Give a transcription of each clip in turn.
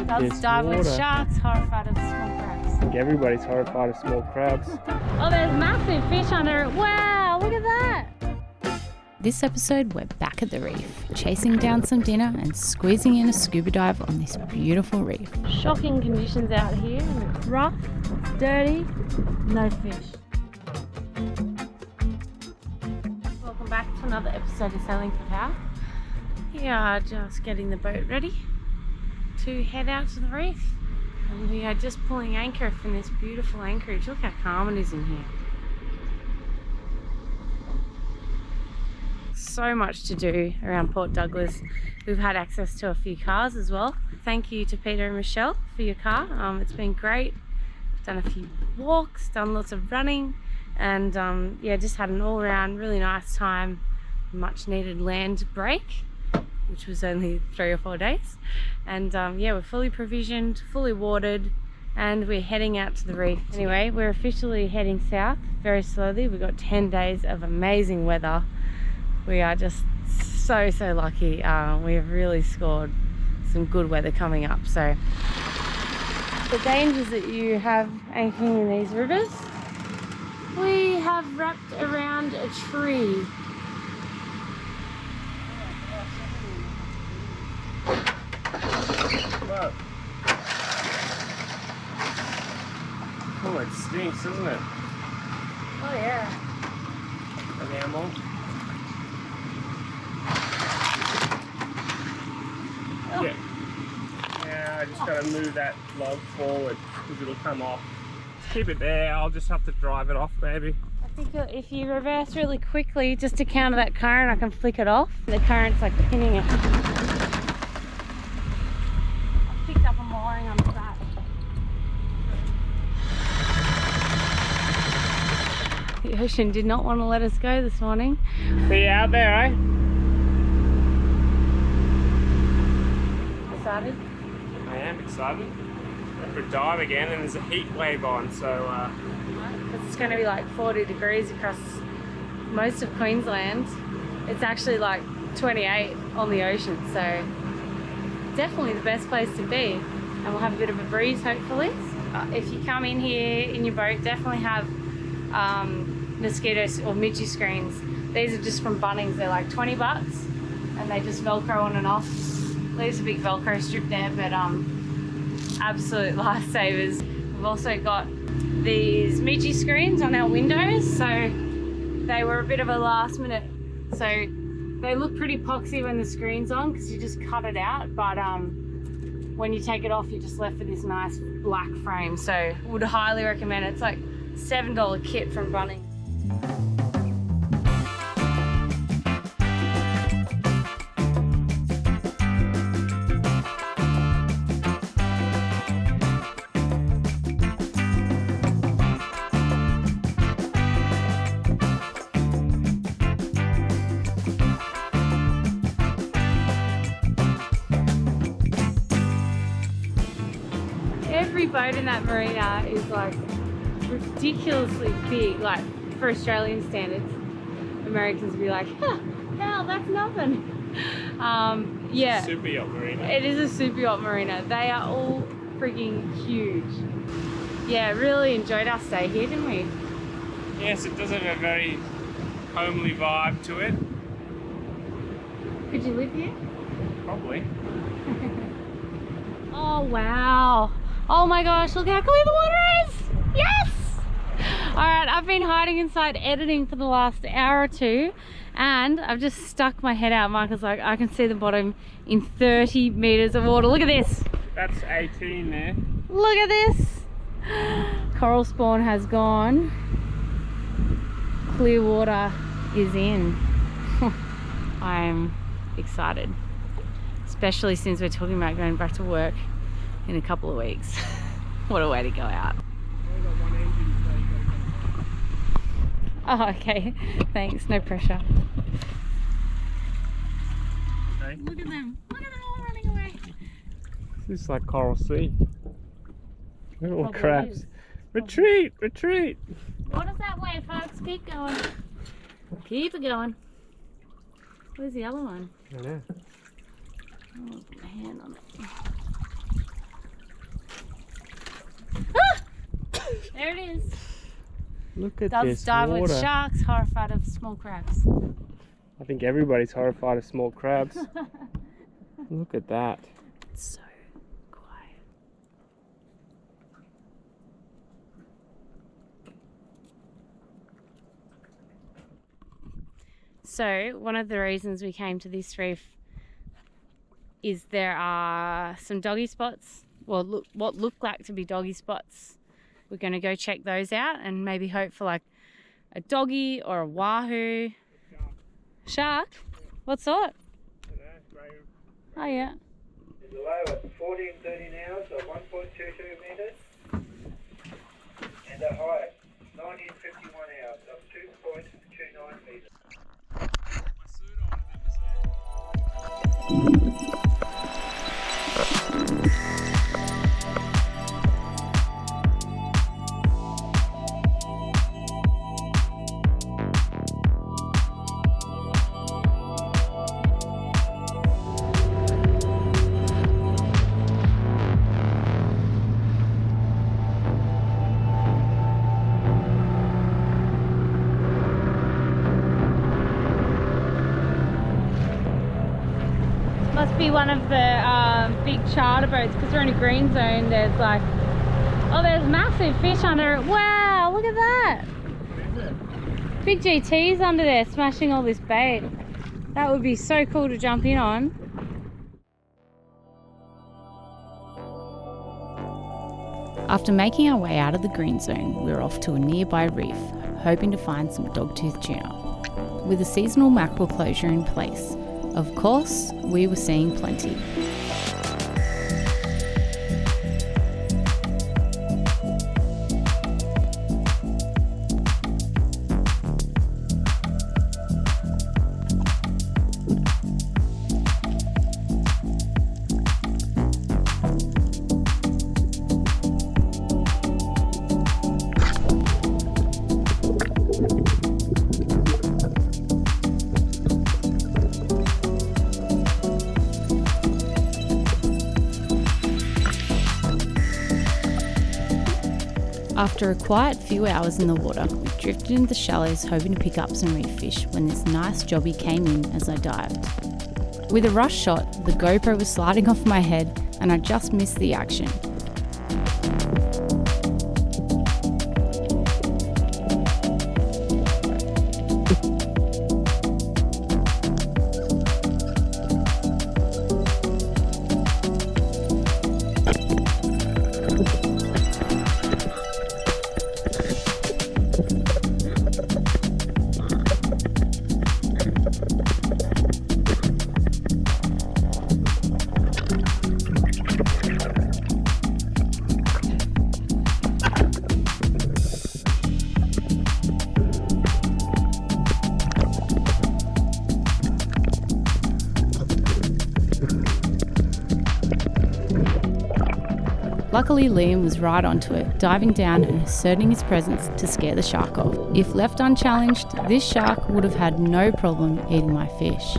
Loves diving with sharks, horrified of small crabs. I think everybody's horrified of small crabs. Oh, there's massive fish under it. Wow, look at that. This episode, we're back at the reef, chasing down some dinner and squeezing in a scuba dive on this beautiful reef. Shocking conditions out here. It's rough, it's dirty, no fish. Welcome back to another episode of Sailing Popao. We are just getting the boat ready to head out to the reef. And we are just pulling anchor from this beautiful anchorage. Look how calm it is in here. So much to do around Port Douglas. We've had access to a few cars as well. Thank you to Peter and Michelle for your car. It's been great. We've done a few walks, done lots of running, and yeah, just had an all-round really nice time. Much needed land break, which was only 3 or 4 days. And yeah, we're fully provisioned, fully watered, and we're heading out to the reef. Anyway, we're officially heading south very slowly. We've got 10 days of amazing weather. We are just so lucky. We have really scored some good weather coming up. So the dangers that you have anchoring in these rivers, we have wrapped around a tree. Whoa. Oh, it stinks, doesn't it? Oh yeah. An animal. Oh. Yeah, I just gotta move that log forward because it'll come off. Keep it there, I'll just have to drive it off maybe. I think if you reverse really quickly just to counter that current, I can flick it off. The current's like pinning it. I've picked up a mooring on the back. The ocean did not want to let us go this morning. See you out there, eh? Excited? I am excited. Going for a dive again, and there's a heat wave on, so It's going to be like 40 degrees across most of Queensland. It's actually like 28 on the ocean, so definitely the best place to be. And we'll have a bit of a breeze hopefully. If you come in here in your boat, definitely have mosquitoes or midgie screens. These are just from Bunnings. They're like 20 bucks and they just Velcro on and off. There's a big Velcro strip there, but absolute lifesavers. We've also got these midgie screens on our windows, so they were a bit of a last minute. So they look pretty poxy when the screen's on because you just cut it out, but when you take it off, you're just left with this nice black frame. So would highly recommend it. It's like $7 kit from Bunnings. Every boat in that marina is like ridiculously big, like for Australian standards. Americans would be like, huh, hell, that's nothing. Yeah, super yacht marina. It is a super yacht marina. They are all freaking huge. Yeah, really enjoyed our stay here, didn't we? Yes, it does have a very homely vibe to it. Could you live here? Probably. Oh wow. Oh my gosh, look how clear the water is! Yes! Alright, I've been hiding inside editing for the last hour or two and I've just stuck my head out. Michael's like, I can see the bottom in 30 meters of water. Look at this! That's 18 there. Look at this! Coral spawn has gone. Clear water is in. I'm excited. Especially since we're talking about going back to work in a couple of weeks. What a way to go out. Oh, okay. Thanks, no pressure. Okay. Look at them. Look at them all running away. This is like Coral Sea. Look at all the Probably crabs. is. Retreat! Retreat! Water's that way, folks. Keep going. Keep it going. Where's the other one? I don't know. Oh, put my hand on it. There it is. Look at Does this dive water. with sharks, horrified of small crabs. I think everybody's horrified of small crabs. Look at that. It's so quiet. So, one of the reasons we came to this reef is there are some doggy spots. Well, what look like to be doggy spots. We're going to go check those out and maybe hope for like a doggy or a wahoo. Shark? What sort? Oh yeah. The low at 14.30 now, so 1.22 metres. And the high at 19.51 hours, so 2.29 metres. Must be one of the big charter boats because we're in a green zone. There's like, oh, there's massive fish under it. Wow, look at that. Big GT's under there smashing all this bait. That would be so cool to jump in on. After making our way out of the green zone, we were off to a nearby reef, hoping to find some dogtooth tuna. With a seasonal mackerel closure in place, of course, we were seeing plenty. After a quiet few hours in the water, we drifted into the shallows hoping to pick up some reef fish when this nice jobby came in as I dived. With a rush shot, the GoPro was sliding off my head and I just missed the action. Luckily, Liam was right onto it, diving down and asserting his presence to scare the shark off. If left unchallenged, this shark would have had no problem eating my fish.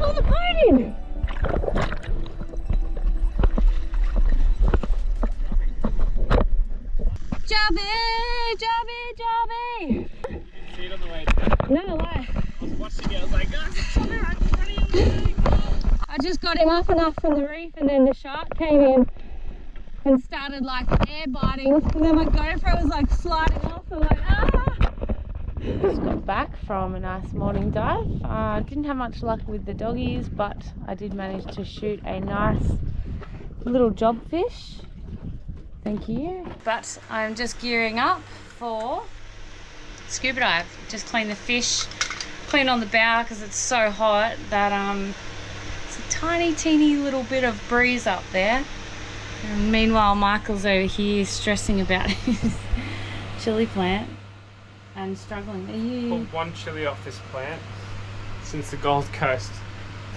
Oh, the biting! Jobby! Jobby! Jobby! See it on the way down. No lie. I was watching it, I was like, oh, it's a shark, what are you doing? I just got him up enough from the reef and then the shark came in and started like air biting and then my GoPro was like sliding off and like Just got back from a nice morning dive. Didn't have much luck with the doggies, but I did manage to shoot a nice little job fish. Thank you. But I'm just gearing up for scuba dive. Just clean the fish, clean on the bow because it's so hot that it's a tiny teeny little bit of breeze up there. And meanwhile, Michael's over here stressing about his chili plant and struggling. Are you? Pulled one chili off this plant since the Gold Coast.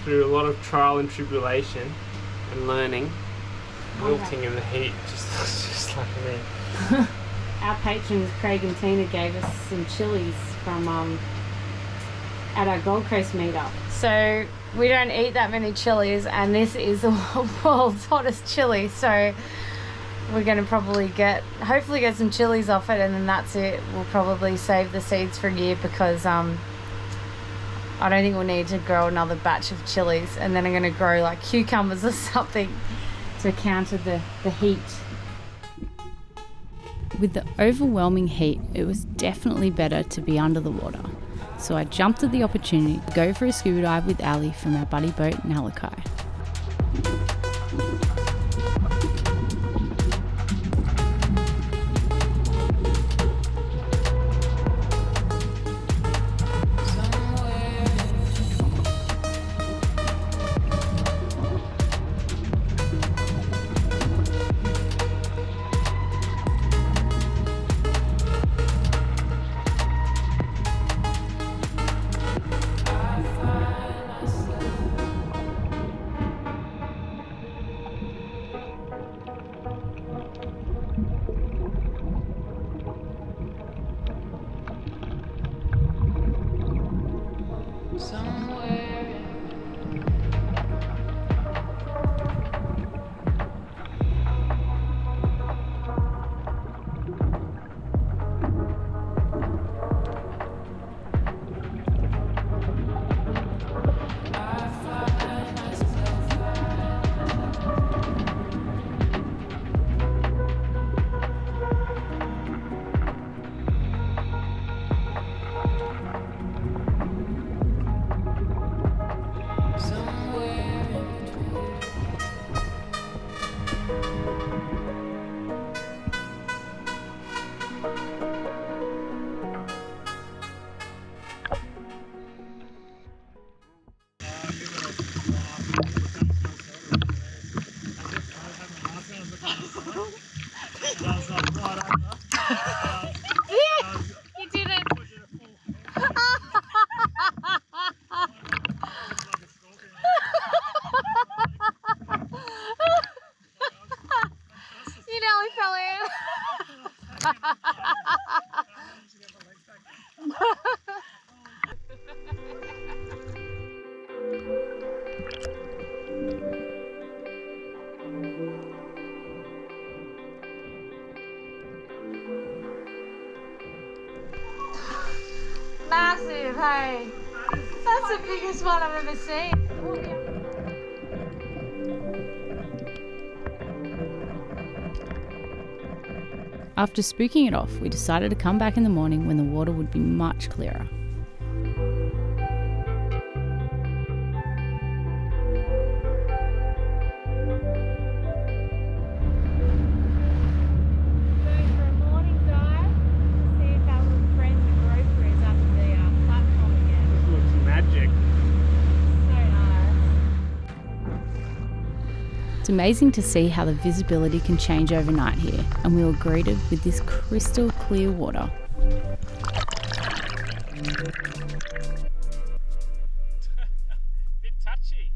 through a lot of trial and tribulation and learning, wilting in the heat, just like me. Our patrons Craig and Tina gave us some chilies from at our Gold Coast meetup. So we don't eat that many chilies, and this is the world's hottest chili. So we're going to probably hopefully get some chilies off it, and then that's it. We'll probably save the seeds for a year because I don't think we'll need to grow another batch of chilies, and then I'm going to grow like cucumbers or something to counter the heat. With the overwhelming heat, it was definitely better to be under the water. So I jumped at the opportunity to go for a scuba dive with Ali from our buddy boat Nalakai. You did it! You nearly fell in. Massive, hey! That's the biggest one I've ever seen. After spooking it off, we decided to come back in the morning when the water would be much clearer. It's amazing to see how the visibility can change overnight here, and we were greeted with this crystal clear water. Bit touchy.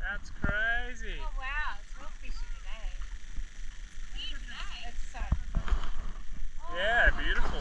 That's crazy. Oh wow, it's real fishy today. It's so cool. Yeah, beautiful.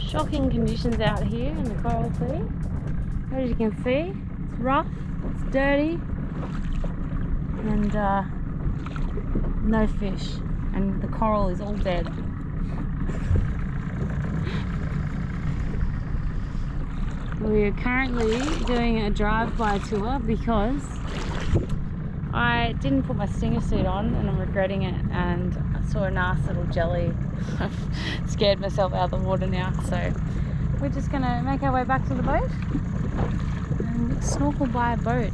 Shocking conditions out here in the Coral Sea. As you can see, it's rough, it's dirty, and no fish, and the coral is all dead. We're currently doing a drive-by tour because I didn't put my stinger suit on and I'm regretting it, and I saw a nice little jelly. I've scared myself out of the water now, so we're just going to make our way back to the boat and snorkel by a boat.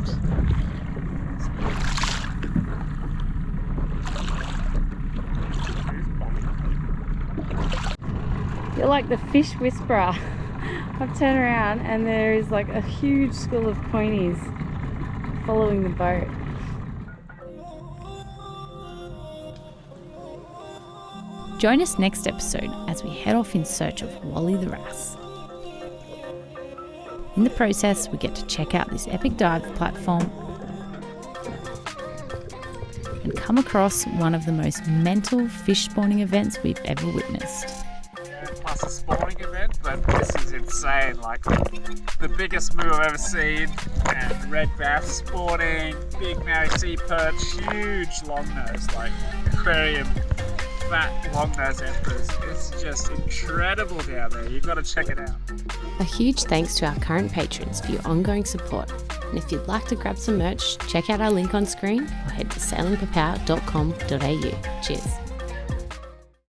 You're like the fish whisperer. I've turned around and there is like a huge school of ponies following the boat. Join us next episode as we head off in search of Wally the wrasse. In the process, we get to check out this epic dive platform and come across one of the most mental fish spawning events we've ever witnessed. Plus a spawning event, but this is insane. Like the biggest move I've ever seen, and red bass spawning, big Maori sea perch, huge longnose, like aquarium fat longnose emperors. It's just incredible down there. You've got to check it out. A huge thanks to our current patrons for your ongoing support. And if you'd like to grab some merch, check out our link on screen or head to sailingpopao.com.au. Cheers.